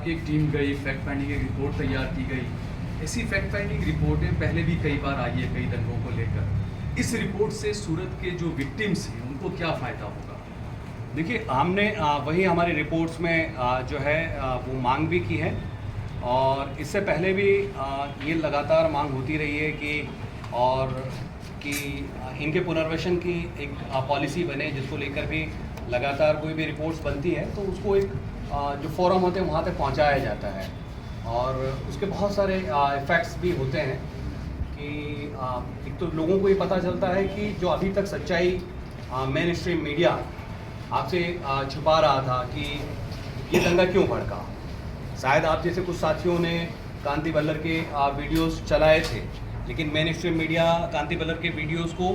आपकी एक टीम गई, फैक्ट फाइंडिंग एक रिपोर्ट तैयार की गई। ऐसी फैक्ट फाइंडिंग रिपोर्टें पहले भी कई बार आई है कई दंगों को लेकर। इस रिपोर्ट से सूरत के जो विक्टिम्स हैं उनको क्या फ़ायदा होगा? देखिए, हमने वही हमारी रिपोर्ट्स में जो है वो मांग भी की है, और इससे पहले भी ये लगातार मांग होती रही है कि इनके पुनर्वसन की एक पॉलिसी बने, जिसको लेकर भी लगातार कोई भी रिपोर्ट्स बनती है तो उसको एक जो फोरम होते हैं वहाँ तक पहुँचाया जाता है। और उसके बहुत सारे इफ़ेक्ट्स भी होते हैं कि एक तो लोगों को ये पता चलता है कि जो अभी तक सच्चाई मेन स्ट्रीम मीडिया आपसे छुपा रहा था कि ये दंगा क्यों भड़का। शायद आप जैसे कुछ साथियों ने कांति बल्लर के वीडियोस चलाए थे, लेकिन मेन स्ट्रीम मीडिया कांति बल्लर के वीडियोस को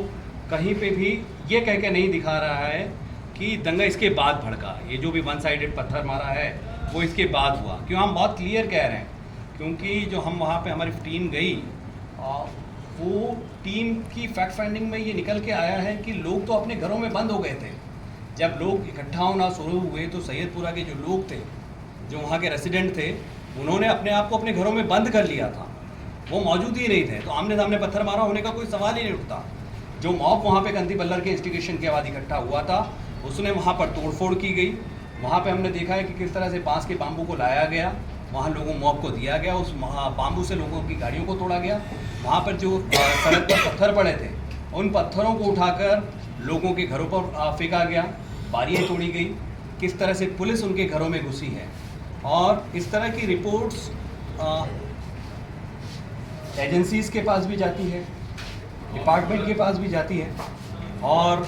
कहीं पे भी ये कह के नहीं दिखा रहा है कि दंगा इसके बाद भड़का। ये जो भी वन साइडेड पत्थर मारा है वो इसके बाद हुआ। क्यों हम बहुत क्लियर कह रहे हैं, क्योंकि जो हम वहाँ पे हमारी टीम गई, वो टीम की फैक्ट फाइंडिंग में ये निकल के आया है कि लोग तो अपने घरों में बंद हो गए थे। जब लोग इकट्ठा होना शुरू हुए तो सैयदपुरा के जो लोग थे, जो वहाँ के रेसिडेंट थे, उन्होंने अपने आप को अपने घरों में बंद कर लिया था। वो मौजूद ही नहीं थे, तो आमने सामने पत्थर मारा होने का कोई सवाल ही नहीं उठता। जो मॉब वहाँ पे कांति बल्लर के इंस्टिगेशन के बाद इकट्ठा हुआ था, उसने वहाँ पर तोड़फोड़ की गई। वहाँ पे हमने देखा है कि किस तरह से बांस के बाम्बू को लाया गया, वहाँ लोगों मॉब को दिया गया, उस बाम्बू से लोगों की गाड़ियों को तोड़ा गया। वहाँ पर जो सड़क पर पत्थर पड़े थे, उन पत्थरों को उठाकर लोगों के घरों पर फेंका गया, बारियाँ तोड़ी गई। किस तरह से पुलिस उनके घरों में घुसी है, और इस तरह की रिपोर्ट्स एजेंसीज़ के पास भी जाती है, डिपार्टमेंट के पास भी जाती है, और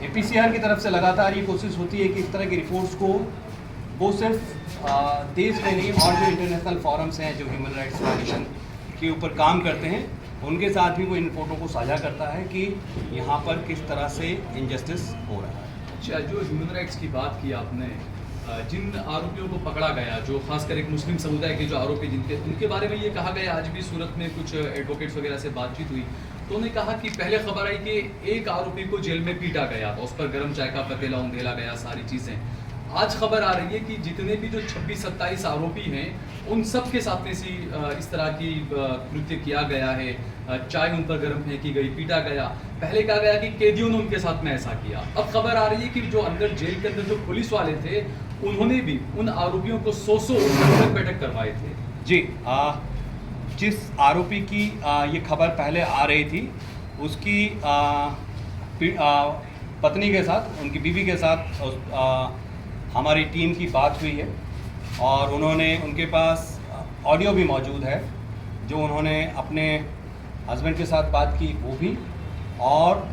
APCR की तरफ से लगातार ये कोशिश होती है कि इस तरह की रिपोर्ट्स को वो सिर्फ देश में नहीं, और जो इंटरनेशनल फॉरम्स हैं जो ह्यूमन राइट्स वायलेशन के ऊपर काम करते हैं, उनके साथ भी वो इन रिपोर्टों को साझा करता है कि यहाँ पर किस तरह से इनजस्टिस हो रहा है। अच्छा, जो ह्यूमन राइट्स की बात की आपने, जिन आरोपियों को पकड़ा गया, जो खासकर एक मुस्लिम समुदाय के जो आरोपी जिनके, उनके बारे में ये कहा गया, आज भी सूरत में कुछ एडवोकेट्स वगैरह से बातचीत हुई तो उन्होंने कहा कि पहले खबर आई कि एक आरोपी को जेल में पीटा गया, उस पर गर्म चाय का पतीला उंडेला गया, सारी चीज़ें। आज खबर आ रही है कि जितने भी जो 26-27 आरोपी हैं, उन सब के साथ में इस तरह की कृत्य किया गया है, चाय उन पर गर्म फेंकी गई, पीटा गया। पहले कहा गया कि कैदियों ने उनके साथ में ऐसा किया। अब खबर आ रही है कि जो अंदर जेल के अंदर जो पुलिस वाले थे, उन्होंने भी उन आरोपियों को 100 बैठक करवाए थे। जी, जिस आरोपी की ये खबर पहले आ रही थी, उसकी पत्नी के साथ, उनकी बीवी के साथ हमारी टीम की बात हुई है, और उन्होंने, उनके पास ऑडियो भी मौजूद है जो उन्होंने अपने हस्बैंड के साथ बात की, वो भी। और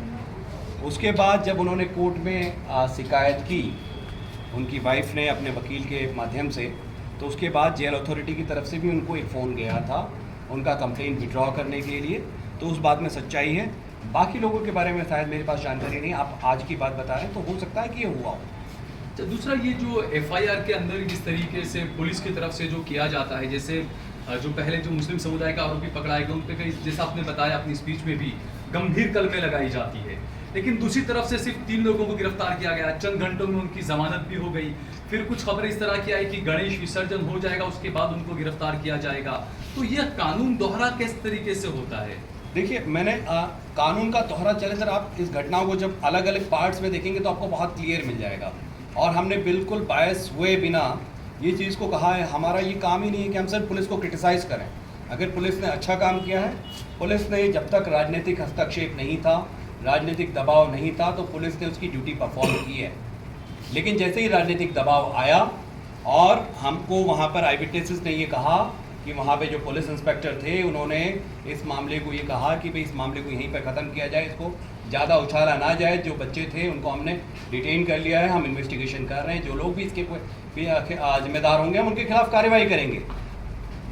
उसके बाद जब उन्होंने कोर्ट में शिकायत की उनकी वाइफ ने अपने वकील के माध्यम से, तो उसके बाद जेल अथॉरिटी की तरफ से भी उनको एक फ़ोन गया था उनका कंप्लेंट विड्रॉ करने के लिए। तो उस बात में सच्चाई है। बाकी लोगों के बारे में शायद मेरे पास जानकारी नहीं, आप आज की बात बता रहे हैं, तो हो सकता है कि ये हुआ हो। तो दूसरा, ये जो FIR के अंदर जिस तरीके से पुलिस की तरफ से जो किया जाता है, जैसे जो पहले जो मुस्लिम समुदाय का आरोपी पकड़ाए गए, उन पर कई, जैसा आपने बताया अपनी स्पीच में भी, गंभीर कलमे लगाई जाती है। लेकिन दूसरी तरफ से सिर्फ 3 लोगों को गिरफ्तार किया गया, चंद घंटों में उनकी जमानत भी हो गई। फिर कुछ खबरें इस तरह की आई कि गणेश विसर्जन हो जाएगा, उसके बाद उनको गिरफ्तार किया जाएगा। तो यह कानून दोहरा किस तरीके से होता है? देखिए, मैंने कानून का दोहरा चले सर, आप इस घटनाओं को जब अलग अलग पार्ट्स में देखेंगे तो आपको बहुत क्लियर मिल जाएगा। और हमने बिल्कुल बायस हुए बिना ये चीज़ को कहा है। हमारा ये काम ही नहीं है कि हम सिर्फ पुलिस को क्रिटिसाइज़ करें। अगर पुलिस ने अच्छा काम किया है, पुलिस ने जब तक राजनीतिक हस्तक्षेप नहीं था, राजनीतिक दबाव नहीं था, तो पुलिस ने उसकी ड्यूटी परफॉर्म की है। लेकिन जैसे ही राजनीतिक दबाव आया और हमको वहाँ पर आई विटनेसेस ने ये कहा कि वहाँ पे जो पुलिस इंस्पेक्टर थे, उन्होंने इस मामले को ये कहा कि भाई इस मामले को यहीं पर ख़त्म किया जाए, इसको ज़्यादा उछाला ना जाए। जो बच्चे थे उनको हमने डिटेन कर लिया है, हम इन्वेस्टिगेशन कर रहे हैं, जो लोग भी इसके जिम्मेदार होंगे हम उनके खिलाफ कार्रवाई करेंगे।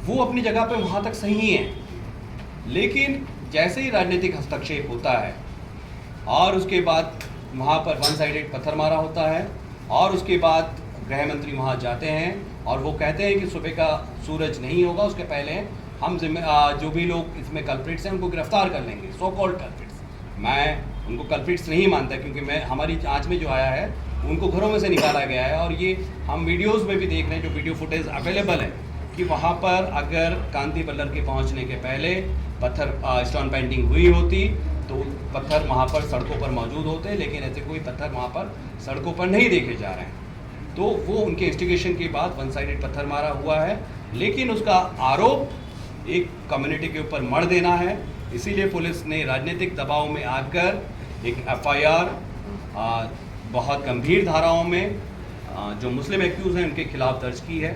वो अपनी जगह पे वहाँ तक सही हैं। लेकिन जैसे ही राजनीतिक हस्तक्षेप होता है और उसके बाद वहाँ पर वन साइडेड पत्थर मारा होता है, और उसके बाद गृह मंत्री वहाँ जाते हैं और वो कहते हैं कि सुबह का सूरज नहीं होगा, उसके पहले हम जो भी लोग इसमें कल्प्रिट्स हैं उनको गिरफ्तार कर लेंगे, सो कॉल्ड कल्प्रिट्स। मैं उनको कल्प्रिट्स नहीं मानता, क्योंकि मैं हमारी जांच में जो आया है उनको घरों में से निकाला गया है। और ये हम वीडियोस में भी देख रहे हैं, जो वीडियो फुटेज अवेलेबल है, कि वहाँ पर अगर कांति बल्लर के पहुँचने के पहले पत्थर स्टोन पेंटिंग हुई होती तो पत्थर वहाँ पर सड़कों पर मौजूद होते, लेकिन ऐसे कोई पत्थर वहाँ पर सड़कों पर नहीं देखे जा रहे हैं। तो वो उनके इन्वेस्टिगेशन के बाद वन साइडेड पत्थर मारा हुआ है, लेकिन उसका आरोप एक कम्युनिटी के ऊपर मढ़ देना है। इसीलिए पुलिस ने राजनीतिक दबाव में आकर एक एफआईआर बहुत गंभीर धाराओं में जो मुस्लिम एक्यूज हैं उनके खिलाफ दर्ज की है।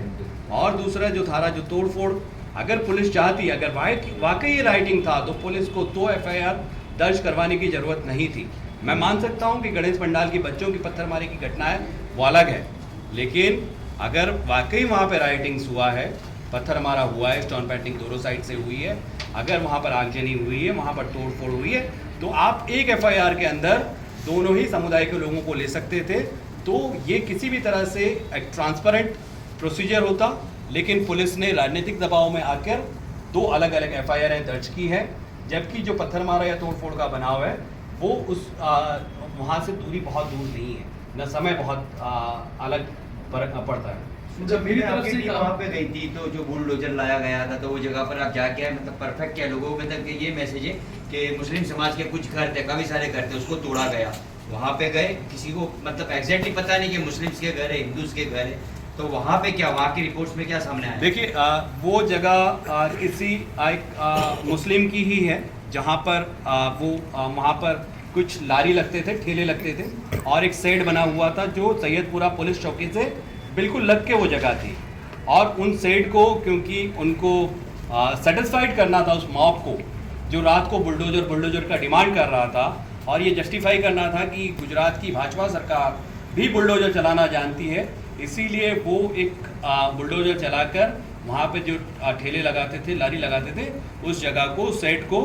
और दूसरा जो धारा जो तोड़फोड़, अगर पुलिस चाहती, अगर वाकई ये राइटिंग था तो पुलिस को 2 एफआईआर दर्ज करवाने की ज़रूरत नहीं थी। मैं मान सकता हूँ कि गणेश पंडाल की बच्चों की पत्थरमारी की घटना है वो अलग है, लेकिन अगर वाकई वहाँ पे राइटिंग्स हुआ है, पत्थर मारा हुआ है, स्टोन पेंटिंग दोनों साइड से हुई है, अगर वहाँ पर आगजनी हुई है, वहाँ पर तोड़फोड़ हुई है, तो आप एक एफआईआर के अंदर दोनों ही समुदाय के लोगों को ले सकते थे। तो ये किसी भी तरह से एक ट्रांसपेरेंट प्रोसीजर होता, लेकिन पुलिस ने राजनीतिक दबाव में आकर 2 अलग अलग एफआईआर दर्ज की है, जबकि जो पत्थर मारा या तोड़फोड़ का बनाव है वो उस वहाँ से दूरी बहुत दूर नहीं है, न समय बहुत अलग पड़ता है। जब मेरी तरफ से वहाँ पे गई थी तो जो बुलडोजर लाया गया था, तो वो जगह पर आप जाके आए, मतलब परफेक्ट क्या लोगों में तक ये मैसेज है कि मुस्लिम समाज के कुछ घर थे, काफ़ी सारे घर थे, उसको तोड़ा गया। वहाँ पे गए, किसी को मतलब एग्जैक्टली पता नहीं कि मुस्लिम्स के घर है, हिंदूज के घर है, तो वहाँ पे क्या, वहाँ की रिपोर्ट्स में क्या सामने आया? देखिए वो जगह किसी एक मुस्लिम की ही है, जहाँ पर वहाँ पर कुछ लारी लगते थे, ठेले लगते थे, और एक शेड बना हुआ था जो सैयदपुरा पुलिस चौकी से बिल्कुल लग के वो जगह थी। और उन शेड को, क्योंकि उनको सेटिस्फाइड करना था उस मॉब को जो रात को बुलडोजर का डिमांड कर रहा था, और ये जस्टिफाई करना था कि गुजरात की भाजपा सरकार भी बुलडोजर चलाना जानती है, इसीलिए वो एक बुलडोजर चलाकर वहाँ पे जो ठेले लगाते थे, लारी लगाते थे, उस जगह को, सेट को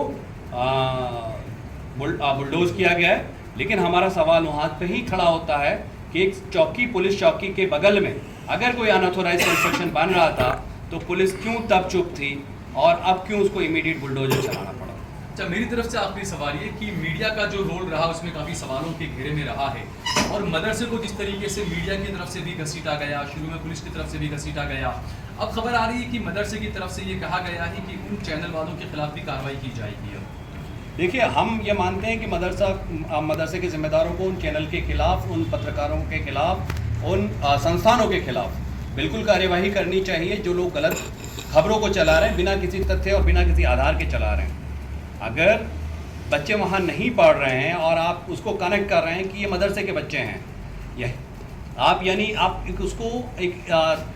बुलडोज किया गया है। लेकिन हमारा सवाल वहाँ पे ही खड़ा होता है कि एक चौकी, पुलिस चौकी के बगल में अगर कोई अनऑथोराइज्ड कंस्ट्रक्शन बन रहा था तो पुलिस क्यों तब चुप थी, और अब क्यों उसको इमीडिएट बुलडोजर चलाना पड़ा? अच्छा, मेरी तरफ से आखिरी सवाल ये कि मीडिया का जो रोल रहा उसमें काफ़ी सवालों के घेरे में रहा है, और मदरसे को जिस तरीके से मीडिया की तरफ से भी घसीटा गया, शुरू में पुलिस की तरफ से भी घसीटा गया, अब खबर आ रही है कि मदरसे की तरफ से ये कहा गया है कि उन चैनल वालों के खिलाफ भी कार्रवाई की जाएगी। देखिए, हम ये मानते हैं कि मदरसे के जिम्मेदारों को उन चैनल के खिलाफ, उन पत्रकारों के खिलाफ, उन संस्थानों के खिलाफ बिल्कुल कार्यवाही करनी चाहिए जो लोग गलत खबरों को चला रहे हैं, बिना किसी तथ्य और बिना किसी आधार के चला रहे हैं। अगर बच्चे वहाँ नहीं पढ़ रहे हैं और आप उसको कनेक्ट कर रहे हैं कि ये मदरसे के बच्चे हैं, यह आप यानी आप उसको एक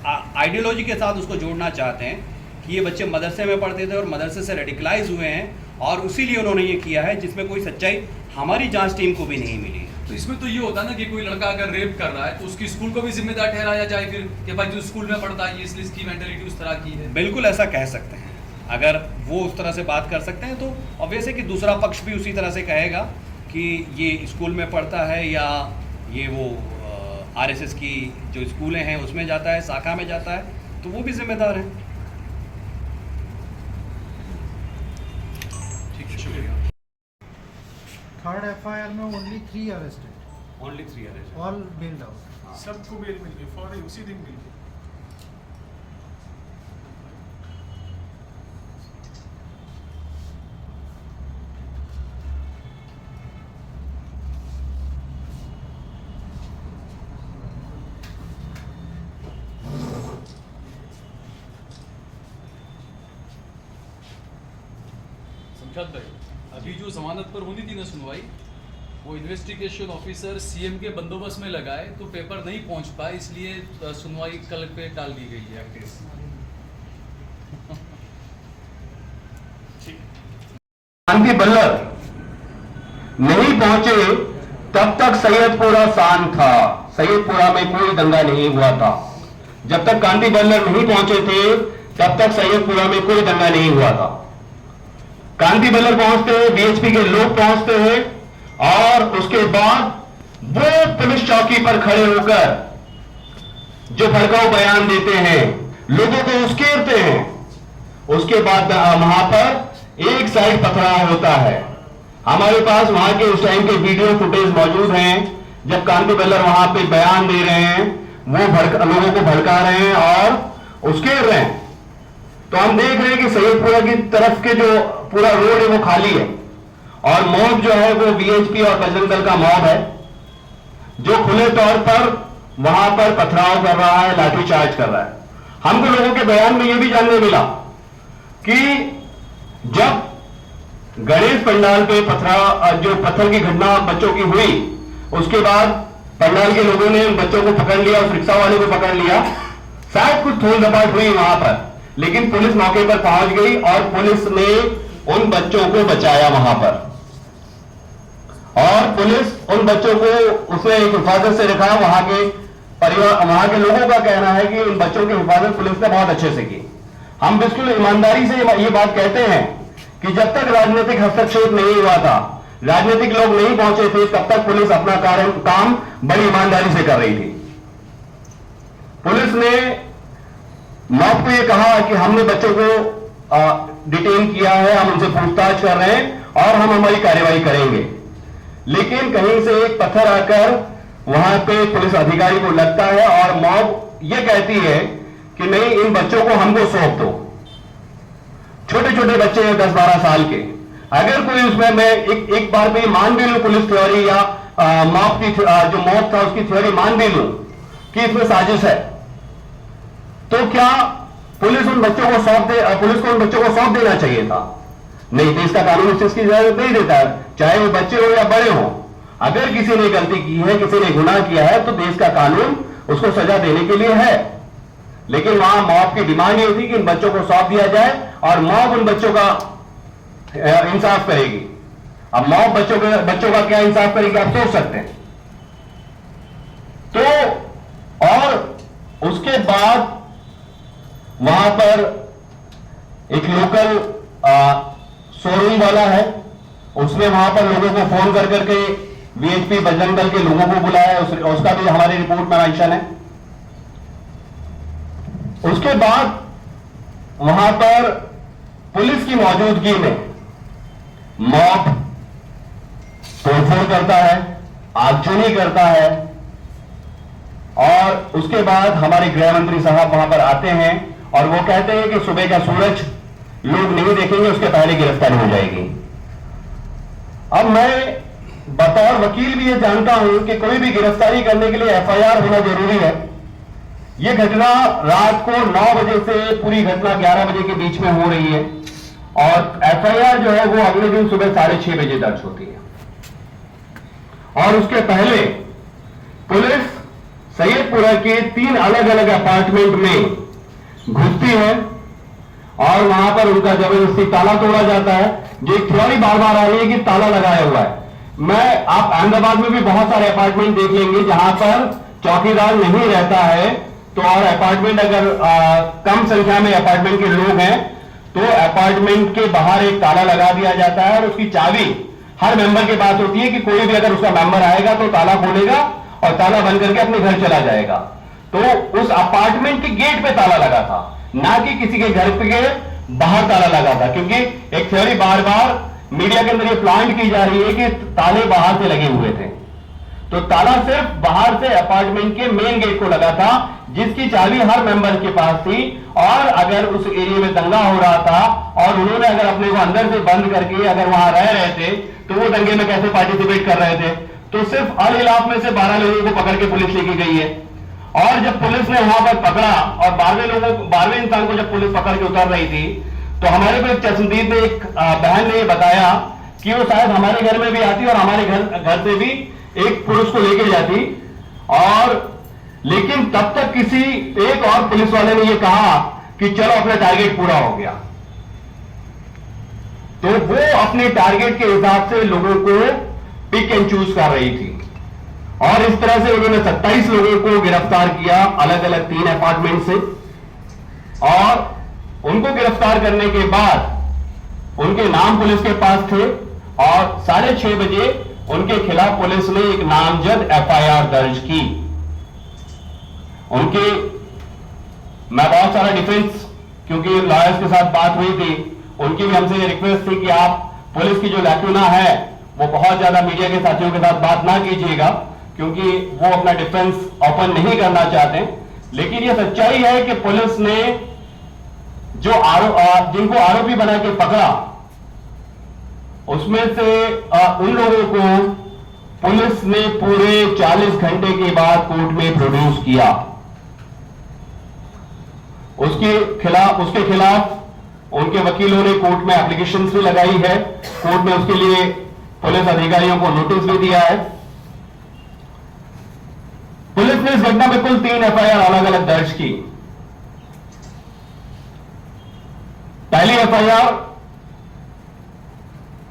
आइडियोलॉजी के साथ उसको जोड़ना चाहते हैं कि ये बच्चे मदरसे में पढ़ते थे और मदरसे से रेडिकलाइज हुए हैं, और इसीलिए उन्होंने ये किया है, जिसमें कोई सच्चाई हमारी जांच टीम को भी नहीं मिली। तो इसमें तो ये होता है ना कि कोई लड़का अगर रेप कर रहा है तो उसकी स्कूल को भी जिम्मेदार ठहराया जाए फिर कि भाई जो स्कूल में पढ़ता है इसलिए इसकी मेंटालिटी उस तरह की है। बिल्कुल ऐसा कह सकते हैं, अगर वो उस तरह से बात कर सकते हैं तो ऑब्वियस है कि दूसरा पक्ष भी उसी तरह से कहेगा कि ये स्कूल में पढ़ता है या ये वो आरएसएस की जो स्कूलें हैं उसमें जाता है, शाखा में जाता है, तो वो भी जिम्मेदार हैं। ठीक है, शुक्रिया। थर्ड एफआईआर में only 3 arrested, only 3 arrest, all bailed out. सबको बेल मिल गई, फौरी उसी दिन मिल गई। समझात भाई, अभी जो जमानत पर होनी थी ना सुनवाई, वो इन्वेस्टिगेशन ऑफिसर सीएम के बंदोबस्त में लगाए तो पेपर नहीं पहुंच पाए, इसलिए सुनवाई कल पे टाल दी गई है केस। कांति बल्लर नहीं पहुंचे तब तक सैयदपुरा शांत था, सैयदपुरा में कोई दंगा नहीं हुआ था। जब तक कांति बल्लर नहीं पहुंचे थे तब तक सैयदपुरा में कोई दंगा नहीं हुआ था। कांति बल्लर पहुंचते हैं, बीएचपी के लोग पहुंचते हैं, और उसके बाद वो पुलिस चौकी पर खड़े होकर जो भड़काऊ बयान देते हैं, लोगों को उस्केरते हैं। उसके बाद वहां पर एक साइड पथराव होता है। हमारे पास वहां के उस टाइम के वीडियो फुटेज मौजूद हैं, जब कांति बल्लर वहां पे बयान दे रहे हैं, वो लोगों को भड़का रहे हैं और उसके रहे हैं। तो हम देख रहे हैं कि सैयदपुरा की तरफ के जो पूरा रोड है वो खाली है और मॉब जो है वो बीएचपी और बजरंग दल का मॉब है, जो खुले तौर पर वहां पर पथराव कर रहा है, लाठीचार्ज कर रहा है। हमको लोगों के बयान में यह भी जानने मिला कि जब गणेश पंडाल पे जो पत्थर की घटना बच्चों की हुई, उसके बाद पंडाल के लोगों ने उन बच्चों को पकड़ लिया, उस रिक्शा वाले को पकड़ लिया। शायद कुछ थोड़ी झपाट हुई वहां पर, लेकिन पुलिस मौके पर पहुंच गई और पुलिस ने उन बच्चों को बचाया वहां पर। और पुलिस उन बच्चों को उसने एक हिफाजत से रखा। वहां के परिवार, वहां के लोगों का कहना है कि उन बच्चों की हिफाजत पुलिस ने बहुत अच्छे से की। हम बिल्कुल ईमानदारी से ये बात कहते हैं कि जब तक राजनीतिक हस्तक्षेप नहीं हुआ था, राजनीतिक लोग नहीं पहुंचे थे, तब तक पुलिस अपना काम बड़ी ईमानदारी से कर रही थी। पुलिस ने मॉब को यह कहा कि हमने बच्चों को डिटेन किया है, हम उनसे पूछताछ कर रहे हैं और हम हमारी कार्रवाई करेंगे। लेकिन कहीं से एक पत्थर आकर वहां पे पुलिस अधिकारी को लगता है और मॉब यह कहती है कि नहीं, इन बच्चों को हमको सौंप दो। छोटे छोटे बच्चे हैं 10-12 साल के। अगर कोई उसमें मैं एक बार भी मान भी लूं पुलिस थ्योरी या मॉब की जो मौत था उसकी थ्योरी मान भी लूं कि इसमें साजिश है, तो क्या पुलिस उन बच्चों को पुलिस को उन बच्चों को सौंप देना चाहिए था? नहीं, देश का कानून उस चीज की इजाजत नहीं देता है, चाहे वो बच्चे हो या बड़े हो। अगर किसी ने गलती की है, किसी ने गुनाह किया है, तो देश का कानून उसको सजा देने के लिए है। लेकिन वहां मॉब की डिमांड ये थी कि इन बच्चों को सौंप दिया जाए और मॉब उन बच्चों का इंसाफ करेगी। अब मॉब बच्चों का क्या इंसाफ करेगी, आप सोच सकते हैं। तो और उसके बाद वहां पर एक लोकल शोरूम वाला है, उसने वहां पर लोगों को फोन कर करके वीएचपी बजरंग दल के लोगों को बुलाया, उसका भी हमारी रिपोर्ट में मेंशन है। उसके बाद वहां पर पुलिस की मौजूदगी में मॉब तोड़फोड़ करता है, आगजनी करता है और उसके बाद हमारे गृह मंत्री साहब वहां पर आते हैं और वो कहते हैं कि सुबह का सूरज लोग नहीं देखेंगे, उसके पहले गिरफ्तारी हो जाएगी। अब मैं बतौर वकील भी ये जानता हूं कि कोई भी गिरफ्तारी करने के लिए एफआईआर होना जरूरी है। यह घटना रात को 9 बजे से पूरी घटना 11 बजे के बीच में हो रही है और एफआईआर जो है वो अगले दिन सुबह 6:30 बजे दर्ज होती है। और उसके पहले पुलिस सैयदपुरा के 3 अलग अलग अपार्टमेंट में घुसती है और वहां पर उनका जबरदस्ती ताला तोड़ा जाता है। जो एक थ्योरी बार बार आ रही है कि ताला लगाया हुआ है। आप अहमदाबाद में भी बहुत सारे अपार्टमेंट देख लेंगे जहां पर चौकीदार नहीं रहता है, तो और अपार्टमेंट अगर कम संख्या में अपार्टमेंट के लोग हैं तो अपार्टमेंट के बाहर एक ताला लगा दिया जाता है और उसकी चाबी हर मेंबर के पास होती है कि कोई भी अगर उसका मेंबर आएगा तो ताला खोलेगा और ताला बंद करके अपने घर चला जाएगा। तो उस अपार्टमेंट के गेट पे ताला लगा था, ना कि किसी के घर के बाहर ताला लगा था, क्योंकि एक थ्योरी बार बार मीडिया के अंदर ये प्लांट की जा रही है कि ताले बाहर से लगे हुए थे। तो ताला सिर्फ बाहर से अपार्टमेंट के मेन गेट को लगा था, जिसकी चाबी हर मेंबर के पास थी। और अगर उस एरिया में दंगा हो रहा था और उन्होंने अगर अपने को अंदर से बंद करके अगर वहां रह रहे थे तो वो दंगे में कैसे पार्टिसिपेट कर रहे थे? तो सिर्फ अल इलाफ में से 12 लोगों को पकड़ के पुलिस लेके गई है। और जब पुलिस ने वहां पर पकड़ा और 12वें इंसान को जब पुलिस पकड़ के उतर रही थी, तो हमारे को एक चश्मदीद में एक बहन ने बताया कि वो शायद हमारे घर में भी आती और हमारे घर से भी एक पुरुष को लेके जाती। और लेकिन तब तक किसी एक और पुलिस वाले ने ये कहा कि चलो अपना टारगेट पूरा हो गया। तो वो अपने टारगेट के हिसाब से लोगों को पिक एंड चूज कर रही थी और इस तरह से उन्होंने 27 लोगों को गिरफ्तार किया अलग अलग 3 अपार्टमेंट से। और उनको गिरफ्तार करने के बाद उनके नाम पुलिस के पास थे और 6:30 बजे उनके खिलाफ पुलिस ने एक नामजद एफआईआर दर्ज की। मैं बहुत सारा डिफेंस, क्योंकि लॉयर्स के साथ बात हुई थी, उनकी भी हमसे ये रिक्वेस्ट थी कि आप पुलिस की जो लैक्यूना है वो बहुत ज्यादा मीडिया के साथियों के साथ बात ना कीजिएगा, क्योंकि वो अपना डिफेंस ओपन नहीं करना चाहते। लेकिन ये सच्चाई है कि पुलिस ने जो जिनको आरोपी बना के पकड़ा, उसमें से उन लोगों को पुलिस ने पूरे 40 घंटे के बाद कोर्ट में प्रोड्यूस किया। उसके खिलाफ उनके वकीलों ने कोर्ट में एप्लीकेशन भी लगाई है, कोर्ट ने उसके लिए पुलिस अधिकारियों को नोटिस भी दिया है। पुलिस ने इस घटना में कुल 3 एफआईआर अलग अलग दर्ज की। पहली एफआईआर,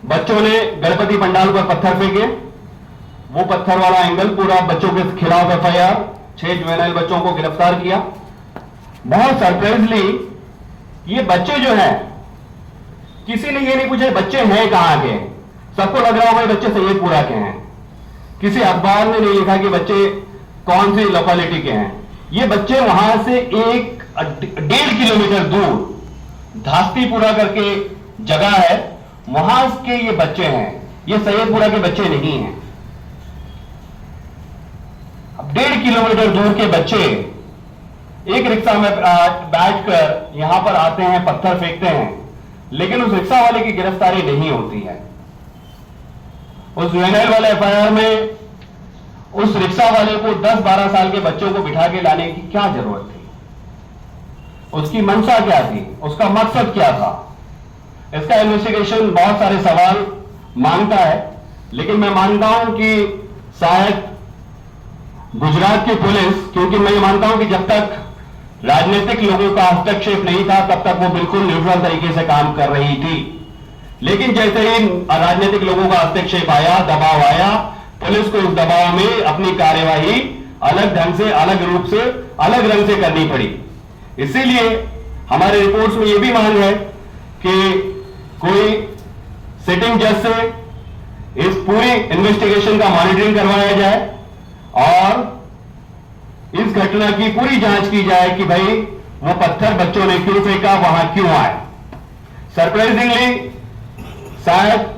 बच्चों ने गणपति पंडाल पर पत्थर फेंके, वो पत्थर वाला एंगल पूरा बच्चों के खिलाफ एफआईआर, 6 जुवेनाइल बच्चों को गिरफ्तार किया। बहुत सरप्राइजली ये बच्चे जो हैं, किसी ने ये नहीं पूछा बच्चे हैं कहां के, सबको लग रहा होगा बच्चे सैयदपुरा के हैं। किसी अखबार ने नहीं लिखा कि बच्चे कौन सी लोकेलिटी के हैं। ये बच्चे वहां से 1.5 किलोमीटर दूर धास्तीपुरा करके जगह है, वहां के ये बच्चे हैं, ये सैयदपुरा के बच्चे नहीं हैं। अब 1.5 किलोमीटर दूर के बच्चे एक रिक्शा में बैठकर यहां पर आते हैं, पत्थर फेंकते हैं, लेकिन उस रिक्शा वाले की गिरफ्तारी नहीं होती है। उस जुवेनाइल वाले एफआईआर में उस रिक्शा वाले को 10-12 साल के बच्चों को बिठा के लाने की क्या जरूरत थी? उसकी मंशा क्या थी? उसका मकसद क्या था? इसका इन्वेस्टिगेशन बहुत सारे सवाल मांगता है, लेकिन मैं मानता हूं कि शायद गुजरात की पुलिस, क्योंकि मैं ये मानता हूं कि जब तक राजनीतिक लोगों का हस्तक्षेप नहीं था तब तक वो बिल्कुल न्यूट्रल तरीके से काम कर रही थी। लेकिन जैसे ही राजनीतिक लोगों का हस्तक्षेप आया, दबाव आया, पुलिस को उस दबाव में अपनी कार्यवाही अलग ढंग से, अलग रूप से, अलग रंग से करनी पड़ी। इसीलिए हमारे रिपोर्ट्स में यह भी मांग है कि कोई सिटिंग जज से इस पूरी इन्वेस्टिगेशन का मॉनिटरिंग करवाया जाए और इस घटना की पूरी जांच की जाए कि भाई वो पत्थर बच्चों ने क्यों फेंका, वहां क्यों आए। सरप्राइजिंगली शायद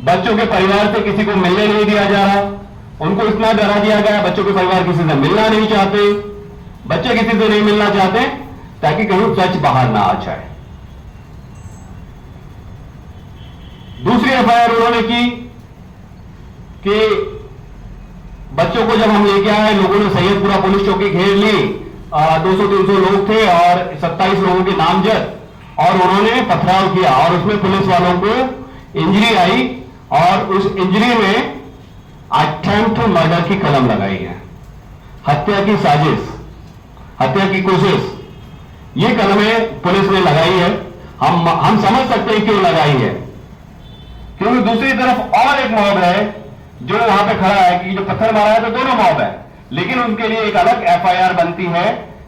बच्चों के परिवार से किसी को मिलने नहीं दिया जा रहा, उनको इतना डरा दिया गया, बच्चों के परिवार किसी से मिलना नहीं चाहते, बच्चे किसी से नहीं मिलना चाहते ताकि कहीं सच बाहर ना आ जाए। दूसरी एफआईआर उन्होंने की कि बच्चों को जब हम लेके आए, लोगों ने सैयदपुरा पुलिस चौकी घेर ली, 200-300 लोग थे और 27 लोगों के नामजद, और उन्होंने पथराव किया और उसमें पुलिस वालों को इंजरी आई और उस इंजरी में अटेम्प्ट टू मर्डर की कलम लगाई है, हत्या की साजिश, हत्या की कोशिश, ये कलमें पुलिस ने लगाई है। हम समझ सकते हैं क्यों लगाई है, क्योंकि दूसरी तरफ और एक मॉब है जो वहां पे खड़ा है कि जो पत्थर मारा है तो दोनों मॉब है, लेकिन उनके लिए एक अलग एफआईआर बनती है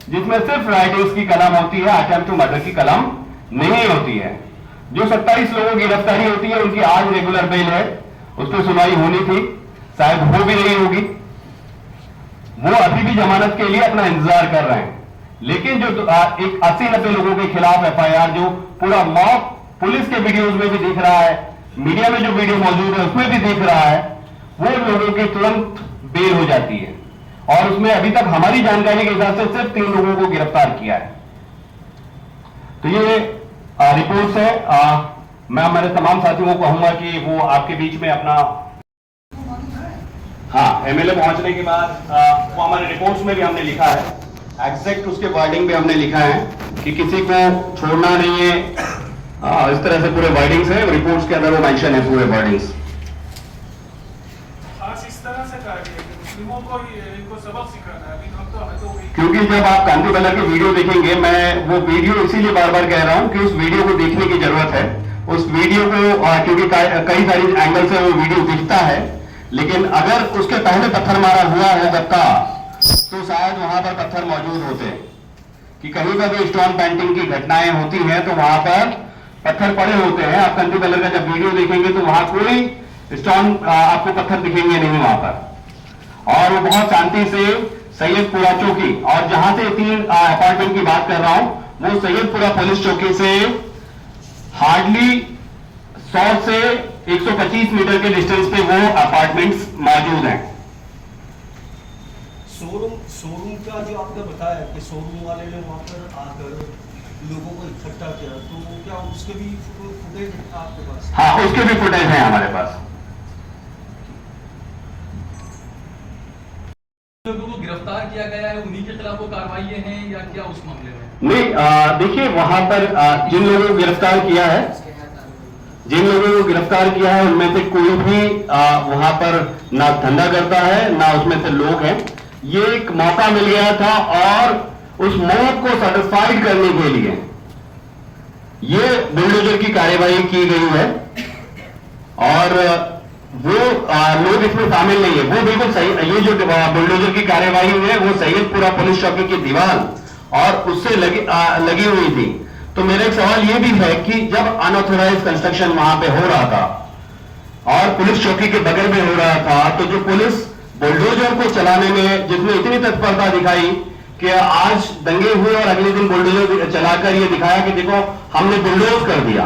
जिसमें सिर्फ राइटिंग्स की कलम होती है, अटेम्प्ट टू मर्डर की कलम नहीं होती है। जो 27 लोगों की गिरफ्तारी होती है उनकी आज रेगुलर बेल है, उस पर सुनवाई होनी थी, शायद हो भी नहीं होगी, वो अभी भी जमानत के लिए अपना इंतजार कर रहे हैं। लेकिन जो एक 80-90 लोगों के खिलाफ एफआईआर जो पूरा मॉब पुलिस के वीडियोज में भी दिख रहा है, मीडिया में जो वीडियो मौजूद है उसमें भी दिख रहा है, वो लोगों की तुरंत बेल हो जाती है और उसमें अभी तक हमारी जानकारी के हिसाब से सिर्फ 3 लोगों को गिरफ्तार किया है। तो ये रिपोर्ट्स है। मैं मेरे तमाम साथियों को कहूंगा कि वो आपके बीच में अपना एमएलए पहुंचने के बाद वो हमारे रिपोर्ट्स में भी हमने लिखा है, एग्जैक्ट उसके वर्डिंग में हमने लिखा है कि किसी को छोड़ना नहीं है, इस तरह से पूरे वर्डिंग्स है, रिपोर्ट्स के अंदर वो मेंशन है पूरे वर्डिंग्स। आज इस तरह से कहा गया कि मुस्लिमों को इनको सबक सिखाना है, अभी हम तो हद हो गई। क्योंकि जब आप कांति बल्लर की वीडियो देखेंगे, मैं वो वीडियो इसीलिए बार बार कह रहा हूं कि उस वीडियो को देखने की जरूरत है। उस वीडियो को क्योंकि कई सारी एंगल से वो वीडियो दिखता है, लेकिन अगर उसके पहले पत्थर मारा हुआ है सबका तो शायद वहां पर पत्थर मौजूद होते, कि कहीं पर भी स्टोन पेंटिंग की घटनाएं होती हैं तो वहां पर पत्थर पड़े होते हैं। आप कांति बल्लर का जब वीडियो देखेंगे तो वहां कोई स्टोन आपको पत्थर दिखेंगे नहीं वहां पर, और वो बहुत शांति से सैयदपुरा चौकी, और जहां से 3 अपार्टमेंट की बात कर रहा हूं वो सैयदपुरा पुलिस चौकी से हार्डली 100 से 125 मीटर के डिस्टेंस पे वो अपार्टमेंट्स मौजूद हैं। शोरूम का जो आपने बताया कि शोरूम वाले ने वहाँ पर आकर लोगों को इकट्ठा किया, तो क्या उसके भी फुटेज आपके पास? हाँ, उसके भी फुटेज हैं हमारे पास। लोगों को गिरफ्तार किया गया है, उन्हीं के खिलाफ वो कार्रवाई हैं या क्या उस मामले में? नहीं, देखिए वहां पर जिन लोगों को गिरफ्तार किया है, उनमें से कोई भी वहां पर ना धंधा करता है ना उसमें से लोग हैं। ये एक मौका मिल गया था और उस मौत को सेटिस्फाइड करने के लिए ये बुलडोजर की कार्यवाही की गई है और वो लोग इसमें शामिल नहीं है। वो बिल्कुल सही, ये जो बुलडोजर की कार्यवाही हुई है वो सैयदपुरा पुलिस चौकी की दीवार और उससे लगी हुई थी। तो मेरा एक सवाल ये भी है कि जब अनऑथोराइज कंस्ट्रक्शन वहां पे हो रहा था और पुलिस चौकी के बगल में हो रहा था, तो जो पुलिस बुलडोजर को चलाने में जिसने इतनी तत्परता दिखाई कि आज दंगे हुए और अगले दिन बुलडोजर चलाकर ये दिखाया कि देखो हमने बुलडोज कर दिया,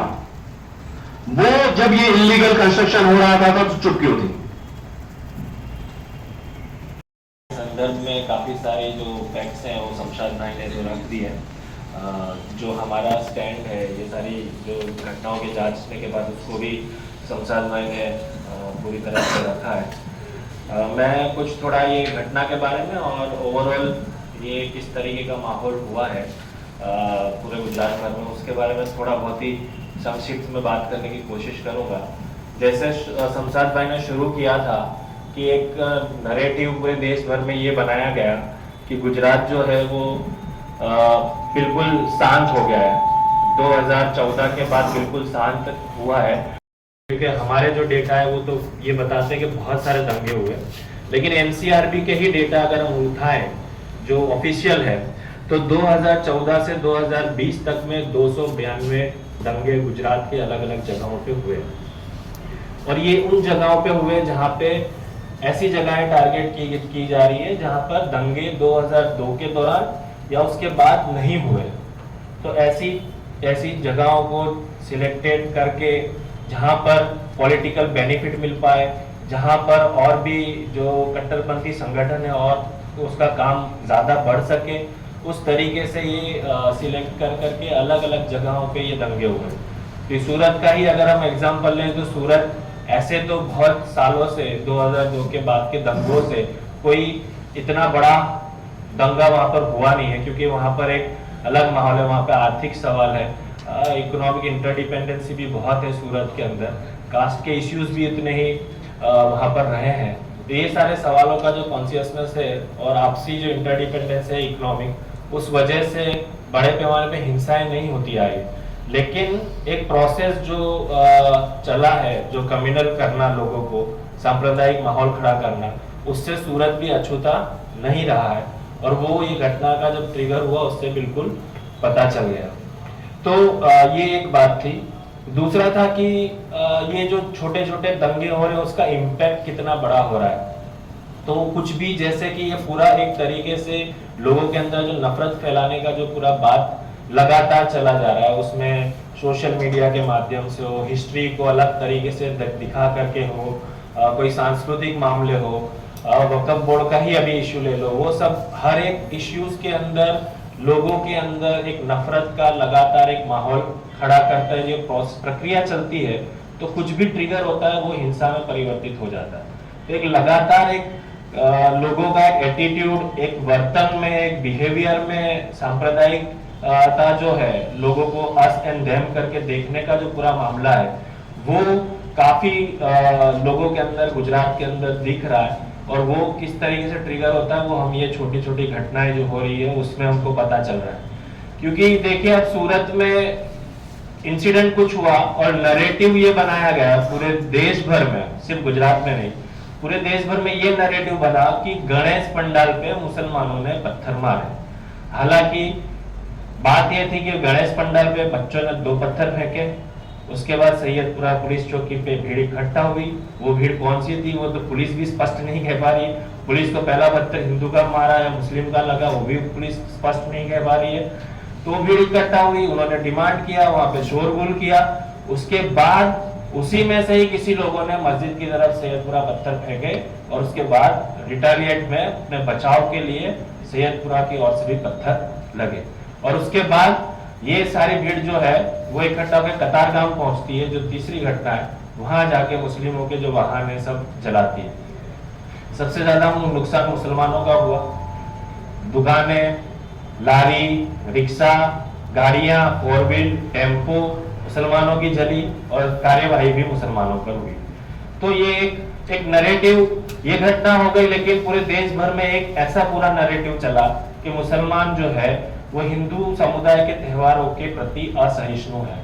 वो जब ये इलीगल कंस्ट्रक्शन हो रहा था तो चुप क्यों थी? संदर्भ में काफ़ी सारे जो फैक्ट्स हैं वो शमशाद भाई ने जो रख दी है। जो हमारा स्टैंड है, ये सारी जो घटनाओं के जांचने के बाद उसको भी शमशाद भाई ने पूरी तरह से रखा है। मैं कुछ थोड़ा ये घटना के बारे में और ओवरऑल ये किस तरीके का माहौल हुआ है पूरे गुजरात भर में, उसके बारे में थोड़ा बहुत ही संक्षिप्त में बात करने की कोशिश करूँगा। जैसे शमशाद भाई ने शुरू किया था कि एक नरेटिव पूरे देश भर में ये बनाया गया कि गुजरात जो है वो बिल्कुल शांत हो गया है। 2014 के बाद बिल्कुल शांत हुआ है, क्योंकि हमारे जो डेटा है वो तो ये बताते हैं कि बहुत सारे दंगे हुए, लेकिन एनसीआरबी के ही डेटा अगर हम उठाएं जो ऑफिशियल है तो 2014 से 2020 तक में 292 दंगे गुजरात के अलग अलग जगहों पे हुए और ये उन जगहों पे हुए जहाँ पे ऐसी जगहें टारगेट की जा रही है जहाँ पर दंगे 2002 के दौरान या उसके बाद नहीं हुए। तो ऐसी जगहों को सिलेक्टेड करके जहाँ पर पॉलिटिकल बेनिफिट मिल पाए, जहाँ पर और भी जो कट्टरपंथी संगठन है और उसका काम ज़्यादा बढ़ सके, उस तरीके से ये सिलेक्ट करके अलग अलग जगहों पे ये दंगे हुए। तो सूरत का ही अगर हम एग्जांपल लें तो सूरत ऐसे तो बहुत सालों से 2002 के बाद के दंगों से कोई इतना बड़ा दंगा वहाँ पर हुआ नहीं है, क्योंकि वहाँ पर एक अलग माहौल है, वहाँ पे आर्थिक सवाल है, इकोनॉमिक इंटरडिपेंडेंसी भी बहुत है सूरत के अंदर, कास्ट के इश्यूज भी इतने ही वहाँ पर रहे हैं। तो ये सारे सवालों का जो कॉन्शियसनेस है और आपसी जो इंटरडिपेंडेंस है इकोनॉमिक, उस वजह से बड़े पैमाने पे हिंसाएं नहीं होती आई। लेकिन एक प्रोसेस जो चला है, जो कम्युनल करना, लोगों को सांप्रदायिक माहौल खड़ा करना, उससे सूरत भी अछूता नहीं रहा है और वो ये घटना का जब ट्रिगर हुआ उससे बिल्कुल पता चल गया। तो ये एक बात थी। दूसरा था कि ये जो छोटे छोटे दंगे हो रहे हैं उसका इम्पैक्ट कितना बड़ा हो रहा है। तो कुछ भी जैसे कि ये पूरा एक तरीके से लोगों के अंदर जो नफरत फैलाने का जो पूरा बात लगातार चला जा रहा है, उसमें सोशल मीडिया के माध्यम से हो, हिस्ट्री को अलग तरीके से दिखा करके हो, कोई सांस्कृतिक मामले हो, वक्फ बोर्ड का ही अभी इश्यू ले लो, वो सब हर एक इश्यूज के अंदर लोगों के अंदर एक नफरत का लगातार एक माहौल खड़ा करता है। जो प्रक्रिया चलती है तो कुछ भी ट्रिगर होता है वो हिंसा में परिवर्तित हो जाता है। तो एक लगातार एक लोगों का एक एटीट्यूड, एक वर्तन में, एक बिहेवियर में सांप्रदायिकता जो है, लोगों को अस एंड देम करके देखने का जो पूरा मामला है वो काफी लोगों के अंदर, गुजरात के अंदर दिख रहा है। और वो किस तरीके से ट्रिगर होता है वो हम ये छोटी छोटी घटनाएं जो हो रही है उसमें हमको पता चल रहा है। क्योंकि देखिए अब सूरत में इंसिडेंट कुछ हुआ और नैरेटिव ये बनाया गया पूरे देश भर में, सिर्फ गुजरात में नहीं, पूरे देश भर में ये नैरेटिव बना कि गणेश पंडाल पे मुसलमानों ने पत्थर मारे। हालांकि बात ये थी कि गणेश पंडाल पे बच्चों ने 2 पत्थर फेंके, उसके बाद सैयदपुरा पुलिस चौकी पे भीड़ इकट्ठा हुई। वो भीड़ कौन सी थी वो तो पुलिस भी स्पष्ट नहीं कह पा रही है। पुलिस को पहला पत्थर हिंदू का मारा या मुस्लिम का लगा वो भी पुलिस स्पष्ट नहीं कह पा रही है। तो भीड़ इकट्ठा हुई, उन्होंने डिमांड किया, वहां पे शोरगुल किया। उसके बाद उसी में से ही किसी लोगों ने मस्जिद की तरफ सैयदपुरा पत्थर फेंके और उसके बाद रिटालिएट में अपने बचाव के लिए सैयदपुरा की ओर से भी पत्थर लगे। और उसके बाद ये सारी भीड़ जो है वो इकट्ठा होकर कतारगाम पहुंचती है, जो तीसरी घटना है, वहां जाके मुस्लिमों के जो वाहन है सब जलाती है। सबसे ज्यादा नुकसान मुसलमानों का हुआ। दुकानें, लारी, रिक्शा, गाड़ियां, 4 व्हील, टेम्पो मुसलमानों की जली और कार्यवाही भी मुसलमानों पर हुई। तो ये एक नैरेटिव, ये घटना हो गई, लेकिन पूरे देश भर में एक ऐसा पूरा नैरेटिव चला कि मुसलमान जो है वो हिंदू समुदाय के त्योहारों के प्रति असहिष्णु है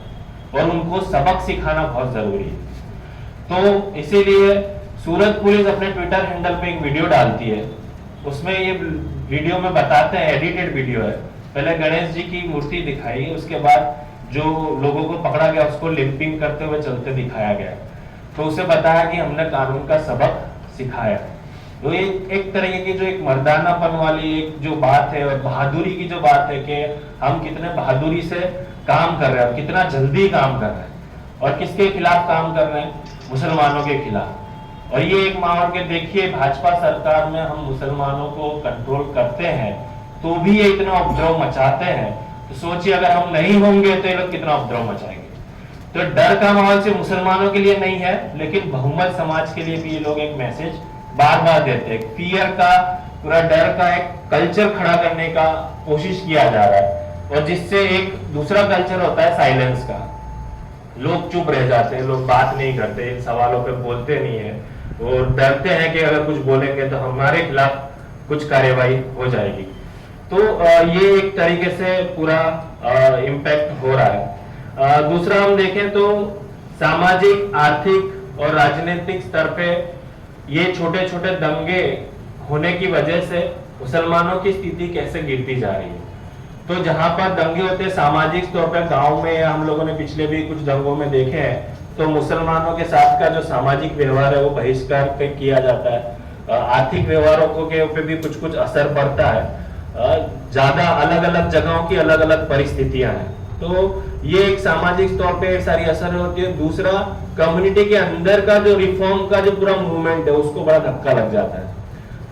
और उनको सबक सिखाना बहुत जरूरी है। तो इसीलिए सूरत पुलिस अपने ट्विटर हैंडल पे एक वीडियो डालती है। उसमें ये वीडियो में बताते हैं, एडिटेड वीडियो है, पहले गणेश जी की मूर्ति दिखाई, उसके बाद जो लोगों को पकड़ा गया उसको लिंपिंग करते हुए चलते दिखाया गया। तो उसे बताया कि हमने कानून का सबक सिखाया। तो ये एक तरीके की जो एक मर्दानापन वाली एक जो बात है और बहादुरी की जो बात है कि हम कितने बहादुरी से काम कर रहे हैं, कितना जल्दी काम कर रहे हैं और किसके खिलाफ काम कर रहे हैं, मुसलमानों के खिलाफ। और ये एक माहौल के देखिए, भाजपा सरकार में हम मुसलमानों को कंट्रोल करते हैं तो भी ये इतना उपद्रव मचाते हैं। तो सोचिए अगर हम नहीं होंगे तो ये लोग कितना उपद्रव मचाएंगे। तो डर का माहौल सिर्फ मुसलमानों के लिए नहीं है, लेकिन बहुमत समाज के लिए भी ये लोग एक मैसेज बार बार देते हैं। फियर का, पूरा डर का एक कल्चर खड़ा करने का कोशिश किया जा रहा है और जिससे एक दूसरा कल्चर होता है साइलेंस का। लोग चुप रह जाते हैं, लोग बात नहीं करते, इन सवालों पे बोलते नहीं है और डरते हैं कि अगर कुछ बोलेंगे तो हमारे खिलाफ कुछ कार्यवाही हो जाएगी। तो ये एक तरीके से पूरा इम्पैक्ट हो रहा है। दूसरा हम देखें तो सामाजिक, आर्थिक और राजनीतिक स्तर पे ये छोटे छोटे दंगे होने की वजह से मुसलमानों की स्थिति कैसे गिरती जा रही है। तो जहां पर दंगे होते हैं सामाजिक तौर पर, गांव में हम लोगों ने पिछले भी कुछ दंगों में देखे हैं, तो मुसलमानों के साथ का जो सामाजिक व्यवहार है वो बहिष्कार किया जाता है। आर्थिक व्यवहारों के ऊपर भी कुछ कुछ असर पड़ता है। ज्यादा अलग अलग जगहों की अलग अलग परिस्थितियां हैं, तो ये एक सामाजिक तौर पे सारी असर होती है। दूसरा, कम्युनिटी के अंदर का जो रिफॉर्म का जो पूरा मूवमेंट है उसको बड़ा धक्का लग जाता है।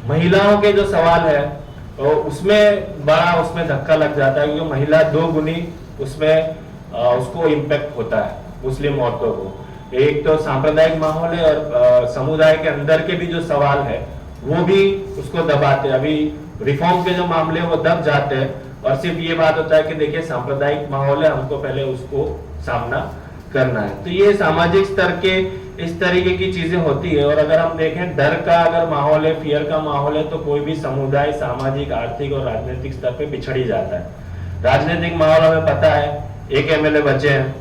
महिलाओं के जो सवाल है उसमें बड़ा उसमें धक्का लग जाता है, क्योंकि महिला 2 गुनी उसमें उसको इम्पैक्ट होता है मुस्लिम औरतों को। एक तो सांप्रदायिक माहौल है और समुदाय के अंदर के भी जो सवाल है वो भी उसको दबाते हैं। अभी रिफॉर्म के जो मामले वो दब जाते हैं और सिर्फ ये बात होता है कि देखिए सांप्रदायिक माहौल है, हमको पहले उसको सामना करना है। तो ये सामाजिक स्तर के इस तरीके की चीजें होती है। और अगर हम देखें डर का अगर माहौल है, फियर का माहौल है, तो कोई भी समुदाय सामाजिक, आर्थिक और राजनीतिक स्तर पे पिछड़ ही जाता है। राजनीतिक माहौल हमें पता है, एक एमएलए बचे हैं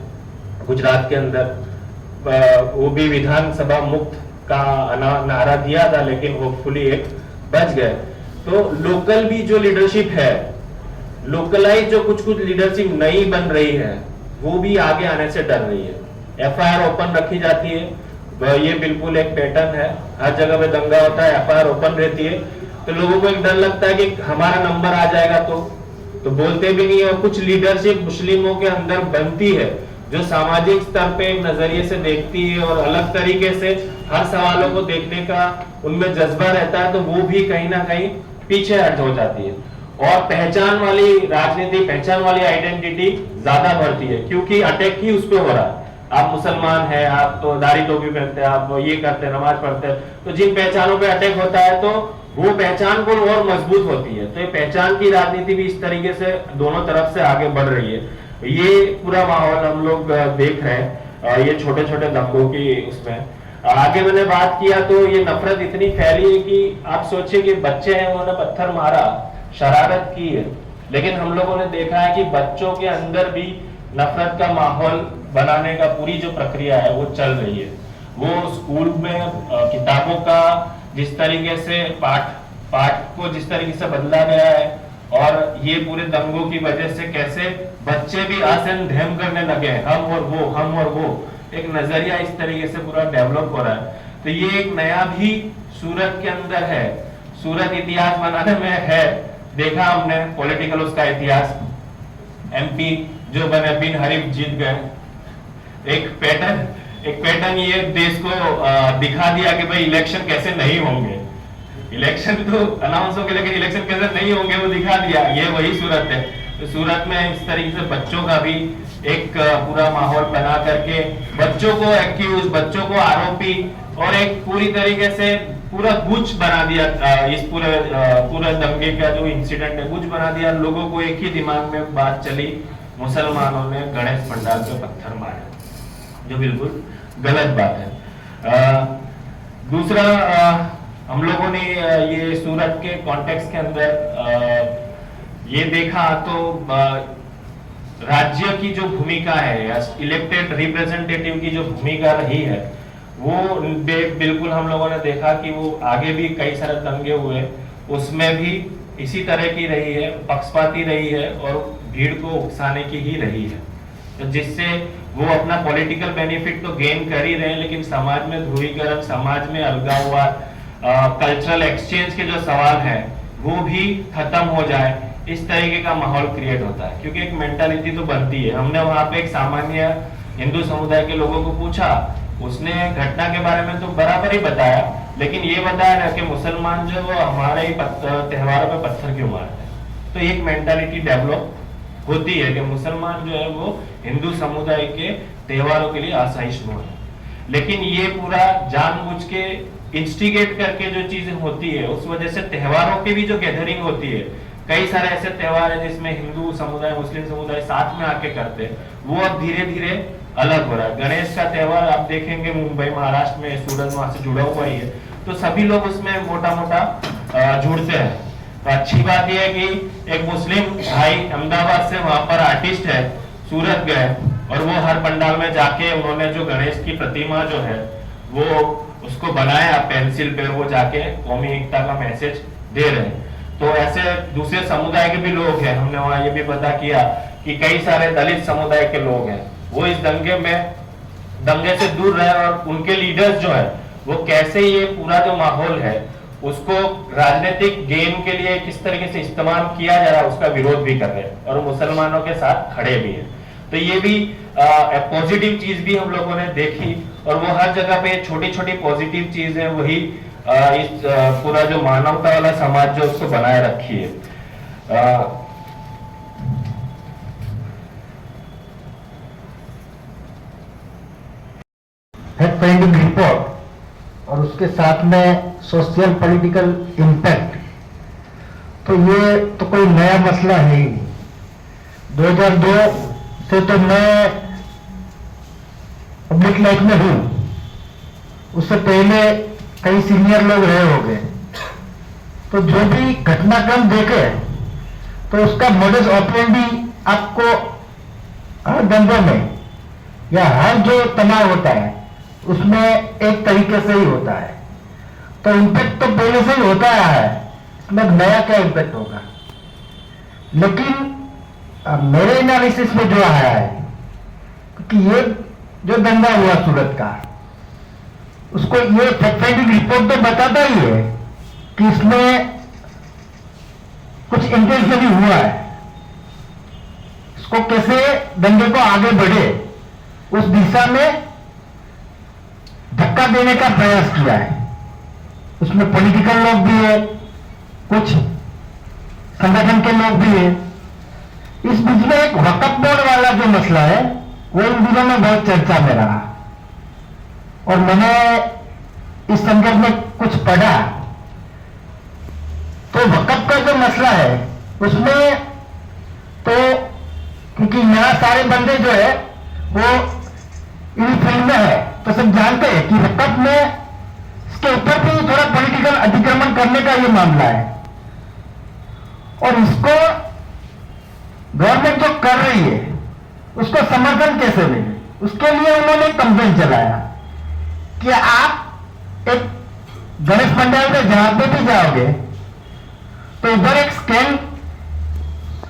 गुजरात के अंदर, वो भी विधानसभा मुक्त का नारा दिया था, लेकिन होपफुली एक बच गए। तो लोकल भी जो लीडरशिप है, लोकलाइज जो कुछ कुछ लीडरशिप नई बन रही है, वो भी आगे आने से डर रही है। एफआईआर ओपन रखी जाती है, ये बिल्कुल एक पैटर्न है, हर जगह पे दंगा होता है, एफआईआर ओपन रहती है, तो लोगों को एक डर लगता है कि हमारा नंबर आ जाएगा तो बोलते भी नहीं है। और कुछ लीडरशिप मुस्लिमों के अंदर बनती है जो सामाजिक स्तर पे एक नजरिए से देखती है और अलग तरीके से हर सवालों को देखने का उनमें जज्बा रहता है, तो वो भी कहीं ना कहीं पीछे हट हो जाती है। और पहचान वाली राजनीति, पहचान वाली आइडेंटिटी ज्यादा बढ़ती है, क्योंकि अटैक ही उस पर हो रहा है। आप मुसलमान हैं, आप तो दाढ़ी टोपी पहनते हैं, आप ये करते हैं, नमाज पढ़ते हैं, तो जिन पहचानों पे अटैक होता है तो वो पहचान को और मजबूत होती है। तो ये पहचान की राजनीति भी इस तरीके से दोनों तरफ से आगे बढ़ रही है। ये पूरा माहौल हम लोग देख रहे हैं, ये छोटे छोटे दंगों की उसमें। आगे मैंने बात किया तो ये नफरत इतनी फैली है कि आप सोचिए कि बच्चे हैं, उन्होंने पत्थर मारा, शरारत की है, लेकिन हम लोगों ने देखा है कि बच्चों के अंदर भी नफरत का माहौल बनाने का पूरी जो प्रक्रिया है वो चल रही है। वो स्कूल में किताबों का जिस तरीके से पाठ को जिस तरीके से बदला गया है, और ये पूरे दंगों की वजह से कैसे बच्चे भी आसन ढेम करने लगे हैं, हम और वो एक नजरिया इस तरीके से पूरा डेवलप हो रहा है। तो ये एक नया भी सूरत के अंदर है, सूरत इतिहास बनाने में है। देखा हमने पॉलिटिकल उसका इतिहास, एमपी जो बने बिन हरीफ जीत गए, एक पैटर्न एक पैटर्न ये देश को दिखा दिया कि भाई इलेक्शन कैसे नहीं होंगे। इलेक्शन तो अनाउंस हो गए लेकिन इलेक्शन कैसे नहीं होंगे वो दिखा दिया। ये वही सूरत है। तो सूरत में इस तरीके से बच्चों का भी एक पूरा माहौल बना करके बच्चों को एक्यूज, बच्चों को आरोपी और एक पूरी तरीके से पूरा गुच्छ बना दिया। इस पूरे दंगे का जो इंसिडेंट है गुच्छ बना दिया। लोगों को एक ही दिमाग में बात चली, मुसलमानों ने गणेश पंडाल पे पत्थर मारे, जो बिल्कुल गलत बात है। दूसरा हम लोगों ने ये सूरत के कॉन्टेक्स्ट के अंदर ये देखा तो राज्य की जो भूमिका है या इलेक्टेड रिप्रेजेंटेटिव की जो भूमिका रही है वो बिल्कुल हम लोगों ने देखा कि वो आगे भी कई सारे दंगे हुए उसमें भी इसी तरह की रही है, पक्षपाती रही है और भीड़ को उकसाने की ही रही है। तो जिससे वो अपना पॉलिटिकल बेनिफिट तो गेन कर ही रहे हैं लेकिन समाज में ध्रुवीकरण, समाज में अलगाववाद, कल्चरल एक्सचेंज के जो सवाल है वो भी खत्म हो जाए, इस तरीके का माहौल क्रिएट होता है। क्योंकि एक मेंटालिटी तो बनती है। हमने वहां पे एक सामान्य हिंदू समुदाय के लोगों को पूछा, उसने घटना के बारे में तो बराबर ही बताया लेकिन ये बताया ना कि मुसलमान जो वो हमारे ही त्योहारों पे पत्थर क्यों मारते हैं। तो एक मेंटालिटी डेवलप होती है कि मुसलमान जो है वो हिंदू समुदाय के त्योहारों के लिए असहिष्णु है। लेकिन ये पूरा जानबूझ के इंस्टिगेट करके जो चीजें होती है उस वजह से त्योहारों की भी जो गैदरिंग होती है, कई सारे ऐसे त्योहार है जिसमें हिंदू समुदाय, मुस्लिम समुदाय साथ में आके करते हैं, वो अब धीरे धीरे अलग हो रहा है। गणेश का त्योहार आप देखेंगे मुंबई, महाराष्ट्र में, सूरत वहां से जुड़ा हुआ ही है, तो सभी लोग उसमें मोटा मोटा जुड़ते हैं। तो अच्छी बात यह है कि एक मुस्लिम भाई अहमदाबाद से वहां पर आर्टिस्ट है, सूरत गए और वो हर पंडाल में जाके उन्होंने जो गणेश की प्रतिमा जो है वो उसको बनाया पेंसिल पे, वो जाके कौमी एकता का मैसेज दे रहे हैं। तो ऐसे दूसरे समुदाय के भी लोग हैं, हमने वहां ये भी पता किया कि कई सारे दलित समुदाय के लोग हैं, वो इस दंगे से दूर रहे और उनके लीडर्स जो है वो कैसे ये पूरा जो माहौल है उसको राजनीतिक गेम के लिए किस तरीके से इस्तेमाल किया जा रहा है उसका विरोध भी कर रहे हैं और मुसलमानों के साथ खड़े भी हैं। तो ये भी पॉजिटिव चीज भी हम लोगों ने देखी और वो हर जगह पे छोटी छोटी पॉजिटिव चीज है वही इस पूरा जो मानवता वाला समाज जो उसको बनाए रखी है। फैक्ट फाइंडिंग रिपोर्ट और उसके साथ में सोशल पॉलिटिकल इम्पैक्ट, तो ये तो कोई नया मसला है ही नहीं। 2002 से तो मैं पब्लिक लाइफ में हूं, उससे पहले कई सीनियर लोग रहे होंगे, तो जो भी घटनाक्रम देखे तो उसका मोडस ऑपरेंडी आपको हर दंगों में या हर जो तनाव होता है उसमें एक तरीके से ही होता है। तो इम्पैक्ट तो पहले से ही होता रहा है, इसमें नया क्या इम्पैक्ट होगा। लेकिन मेरे एनालिसिस में जो आया है कि ये जो दंगा हुआ सूरत का, उसको ये फैक्ट फाइंडिंग रिपोर्ट तो बताता ही है कि इसमें कुछ इंटेंशनली हुआ है। इसको कैसे दंगे को आगे बढ़े उस दिशा में धक्का देने का प्रयास किया है। उसमें पॉलिटिकल लोग भी है, कुछ संगठन के लोग भी है। इस बीच में एक वक्फ बोर्ड वाला जो मसला है वो इन दिनों में बहुत चर्चा में रहा और मैंने इस संदर्भ में कुछ पढ़ा। तो वक्फ का जो मसला है उसमें तो क्योंकि यहाँ सारे बंदे जो है वो इन फील्ड में है तो सब जानते हैं कि वक्फ में इसके ऊपर भी थोड़ा पॉलिटिकल अतिक्रमण करने का ये मामला है और इसको गवर्नमेंट जो कर रही है उसको समर्थन कैसे मिले, उसके लिए उन्होंने कंप्लेन चलाया कि आप एक गणेश पंडाल में जहां पे भी जाओगे तो उधर एक स्कैन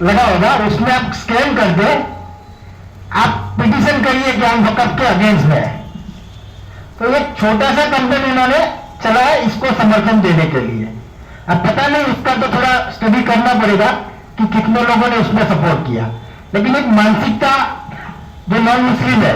लगा होगा और उसमें आप स्कैन कर दे, आप पिटीशन करिए कि हम वक्फ के अगेंस्ट में है। तो एक छोटा सा कंप्लेन उन्होंने चलाया इसको समर्थन देने के लिए। अब पता नहीं उसका तो थोड़ा स्टडी करना पड़ेगा कि कितने लोगों ने उसमें सपोर्ट किया, लेकिन एक मानसिकता जो नॉन मुस्लिम है